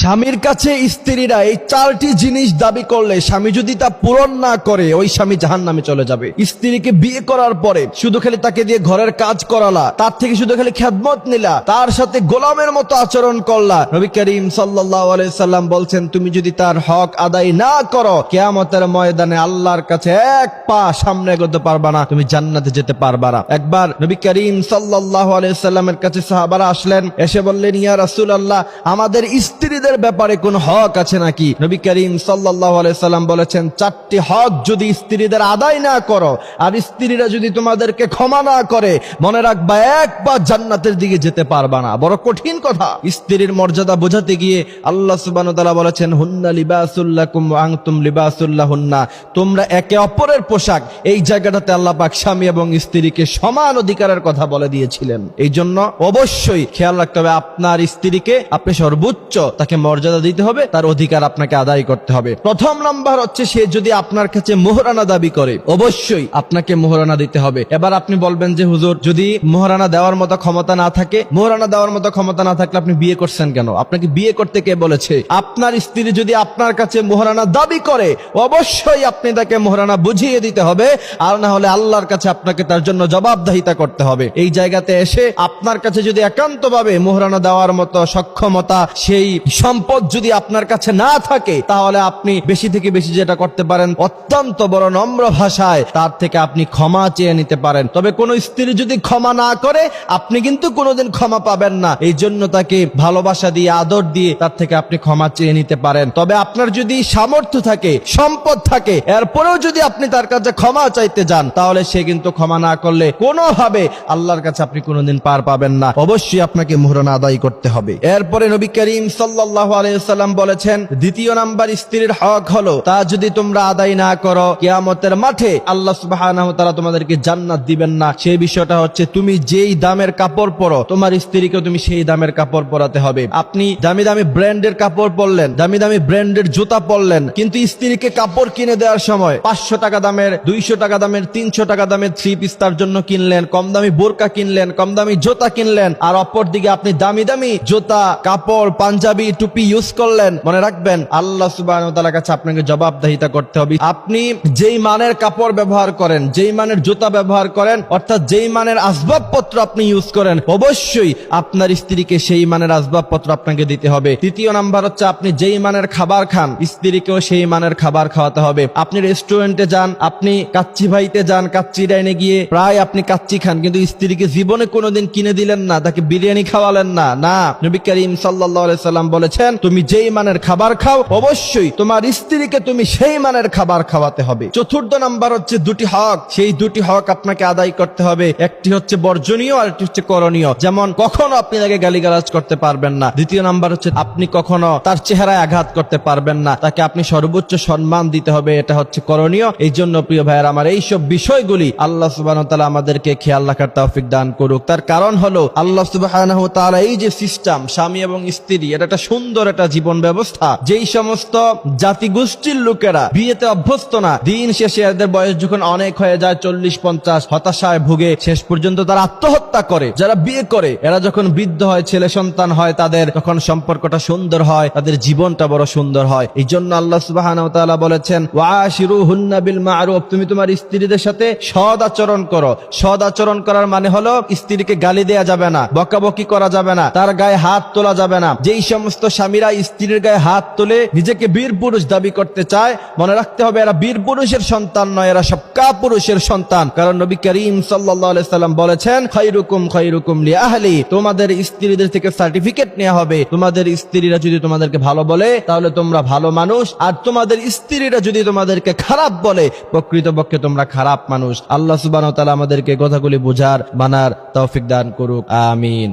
স্বামীর কাছে স্ত্রীরা এই চারটি জিনিস দাবি করলে স্বামী যদি তা পূরণ না করে ওই স্বামী জাহান্নামে চলে যাবে। স্ত্রীকে বিয়ে করার পরে শুধু খালি তাকে দিয়ে ঘরের কাজ করালা, তার থেকে শুধু খালি খেদমত নিলা, তার সাথে গোলামের মতো আচরণ করলা, নবী করিম সাল্লাল্লাহু আলাইহি সাল্লাম বলছেন তুমি যদি তার হক আদায় না করো কিয়ামতের ময়দানে আল্লাহর কাছে এক পা সামনে এগোতে পারবা না, তুমি জান্নাতে যেতে পারবা না। একবার নবী করিম সাল্লাল্লাহু আলাইহি সাল্লামের কাছে সাহাবারা আসলেন, এসে বললেন ইয়া রাসূলুল্লাহ আমাদের স্ত্রীদের ব্যাপারে কোন হক আছে নাকি? নবী করিম সাল্লাল্লাহু আলাইহি সাল্লাম বলেছেন চারটি হক যদি স্ত্রীদের আদায় না করো আর স্ত্রীরা যদি তোমাদেরকে ক্ষমা না করে মনে রাখবা এক পা জান্নাতের দিকে যেতে পারবা না। বড় কঠিন কথা। স্ত্রীর মর্যাদা বোঝাতে গিয়ে আল্লাহ সুবহানাহু ওয়া তাআলা বলেছেন হুন্না লিবাসুল লাকুম ওয়া আনতুম লিবাসুল লাহুন্না, তোমরা একে অপরের পোশাক। এই জায়গাটাতে আল্লাহ পাক স্বামী এবং স্ত্রীকে সমান অধিকারের কথা বলে দিয়েছিলেন। এই জন্য অবশ্যই খেয়াল রাখতে হবে আপনার স্ত্রীকে আপনি সর্বোচ্চ তাকে মর্যাদা দিতে হবে, তার অধিকার আপনাকে আদায় করতে হবে। প্রথম নাম্বার হচ্ছে সে যদি আপনার কাছে মোহরানা দাবি করে অবশ্যই আপনাকে মোহরানা দিতে হবে। এবার আপনি বলবেন যে হুজুর যদি মোহরানা দেওয়ার মতো ক্ষমতা না থাকে, মোহরানা দেওয়ার মতো ক্ষমতা না থাকলে আপনি বিয়ে করছেন কেন? আপনাকে বিয়ে করতে কে বলেছে? আপনার স্ত্রী যদি আপনার কাছে মোহরানা দাবি করে অবশ্যই আপনি তাকে মোহরানা বুঝিয়ে দিতে হবে, আর না হলে আল্লাহর কাছে আপনাকে তার জন্য জবাবদিহিতা করতে হবে। এই জায়গাতে এসে আপনার কাছে যদি একান্তভাবে মোহরানা দেওয়ার মতো সক্ষমতা সেই সম্পদ যদি আপনার কাছে না থাকে তাহলে আপনি বেশি থেকে বেশি যেটা করতে পারেন অত্যন্ত বড় নম্র ভাষায় তার থেকে আপনি ক্ষমা চেয়ে নিতে পারেন। তবে কোন স্ত্রী যদি ক্ষমা না করে আপনি কিন্তু কোনোদিন ক্ষমা পাবেন না। এই জন্য তাকে ভালোবাসা দিয়ে আদর দিয়ে তার থেকে আপনি ক্ষমা চেয়ে নিতে পারেন। তবে আপনার যদি সামর্থ্য থাকে সম্পদ থাকে এরপরেও যদি আপনি তার কাছে ক্ষমা চাইতে যান তাহলে সে কিন্তু ক্ষমা না করলে কোনোভাবে আল্লাহর কাছে আপনি কোনোদিন পার পাবেন না। অবশ্যই আপনাকে মোহরানা আদায় করতে হবে। এরপরে নবী করিম সাল্লাল্লাহু আলাইহি ওয়াসাল্লাম বলেছেন দ্বিতীয় নাম্বার স্ত্রীর হক হলো তা যদি তোমরা আদায় না করো কিয়ামতের মাঠে আল্লাহ সুবহানাহু ওয়া তাআলা তোমাদেরকে জান্নাত দিবেন না। সেই বিষয়টা হচ্ছে তুমি যেই দামের কাপড় পরো তোমার স্ত্রীকে তুমি সেই দামের কাপড় পরাতে হবে। আপনি দামি দামি ব্র্যান্ডের কাপড় পরলেন, দামি দামি ব্র্যান্ডের জুতা পরলেন, কিন্তু স্ত্রীকে কাপড় কিনে দেওয়ার সময় 500 টাকা দামের, 200 টাকা দামের, 300 টাকা দামের থ্রি পিস তার জন্য কিনলেন, কম দামি বোরকা কিনলেন, কম দামি জুতা কিনলেন, আর অপর দিকে আপনি দামি দামি জুতা কাপড় পাঞ্জাবি টুপি ইউজ করলেন। মনে রাখবেন আল্লাহ সুবহানাহু ওয়া তাআলার কাছে আপনাকে জবাবদিহিতা করতে হবে। আপনি যেই মানের কাপড় ব্যবহার করেন, যেই মানের জুতা ব্যবহার করেন, অর্থাৎ যেই মানের আসবাবপত্র আপনি ইউজ করেন অবশ্যই আপনার স্ত্রীকে সেই মানের আসবাবপত্র আপনাকে দিতে হবে। তৃতীয় নাম্বার হচ্ছে আপনি যেই মানের খাবার খান স্ত্রীকেও সেই মানের খাবার খাওয়াতে হবে। আপনি রেস্টুরেন্টে যান, আপনি কাচ্চি ভাইতে যান, কাচ্চি ডাইনে গিয়ে প্রায় আপনি কাচ্চি খান, কিন্তু স্ত্রীকে জীবনে কোনোদিন কিনে দিলেন না, তাকে বিরিয়ানি খাওয়ালেন না। না, নবী করিম সাল্লাল্লাহু আলাইহি সাল্লাম বলেছেন তুমি যেই মানের খাবার খাও অবশ্যই তোমার স্ত্রীকে তুমি সেই মানের খাবার খাওয়াতে হবে। চতুর্থ নাম্বার হচ্ছে দুটি হক, সেই দুটি হক আপনাকে আদায় করতে হবে। একটি হচ্ছে বর্জনীয় আর একটি হচ্ছে করণীয়। যেমন কখনো আপনি তাকে গালিগালাজ করতে পারবেন না। দ্বিতীয় নাম্বার হচ্ছে আপনি কখনো তার চেহারায় আঘাত করতে পারবেন না, তাকে আপনি সর্বোচ্চ সম্মান দিতে হবে, এটা হচ্ছে করণীয়। এই জন্য প্রিয় ভাইয়েরা আমার এইসব বিষয়গুলি আল্লাহ সুবহানাহু ওয়া তাআলা আমাদেরকে খেয়াল রাখার তৌফিক দান করুক। তার কারণ হলো আল্লাহ সুবহানাহু ওয়া তাআলা এই যে সিস্টেম স্বামী এবং স্ত্রী, এটা একটা সুন্দর একটা জীবন ব্যবস্থা। যেই সমস্ত জাতিগোষ্ঠীর লোকেরা বিয়েতে অভ্যস্ত না, দিন শেষে এদের বয়স যখন অনেক হয়ে যায় 40-50 হতাশায় ভুগে শেষ পর্যন্ত তারা আত্মহত্যা করে। যারা বিয়ে করে এরা যখন বৃদ্ধ হয়, ছেলে সন্তান হয় তাদের, তখন সম্পর্কটা সুন্দর হয়, তাদের জীবনটা বড় সুন্দর হয়। এই জন্য আল্লাহ সুবহানাহু ওয়া তাআলা বলেছেন ওয়াশিরুহুন্না বিল মা'রুফ, তুমি তোমার স্ত্রীদের সাথে সৎ আচরণ করো। সৎ আচরণ করার মানে হলো স্ত্রীকে গালি দেয়া যাবে না, বকাবকি করা যাবে না, তার গায়ে হাত তোলা যাবে না। যেই সমস্ত স্বামীরা স্ত্রীর গায়ে হাত তুলে নিজেকে বীর পুরুষ দাবি করতে চায় মনে রাখতে হবে এরা বীর পুরুষের সন্তান নয়, এরা সব কাপুরুষের সন্তান। কারণ নবী করিম সাল্লাল্লাহু আলাইহি সাল্লাম বলেছেন খায়রুকুম লিআহলি, তোমাদের স্ত্রীদের থেকে সার্টিফিকেট নেওয়া হবে। তোমাদের স্ত্রীরা যদি তোমাদেরকে ভালো বলে তাহলে তোমরা ভালো মানুষ, আর তোমাদের স্ত্রীরা যদি তোমাদেরকে খারাপ বলে প্রকৃতপক্ষে তোমরা খারাপ মানুষ। আল্লাহ সুবহানাহু ওয়া তাআলা আমাদেরকে কথাগুলি বোঝার মানার তৌফিক দান করুক, আমিন।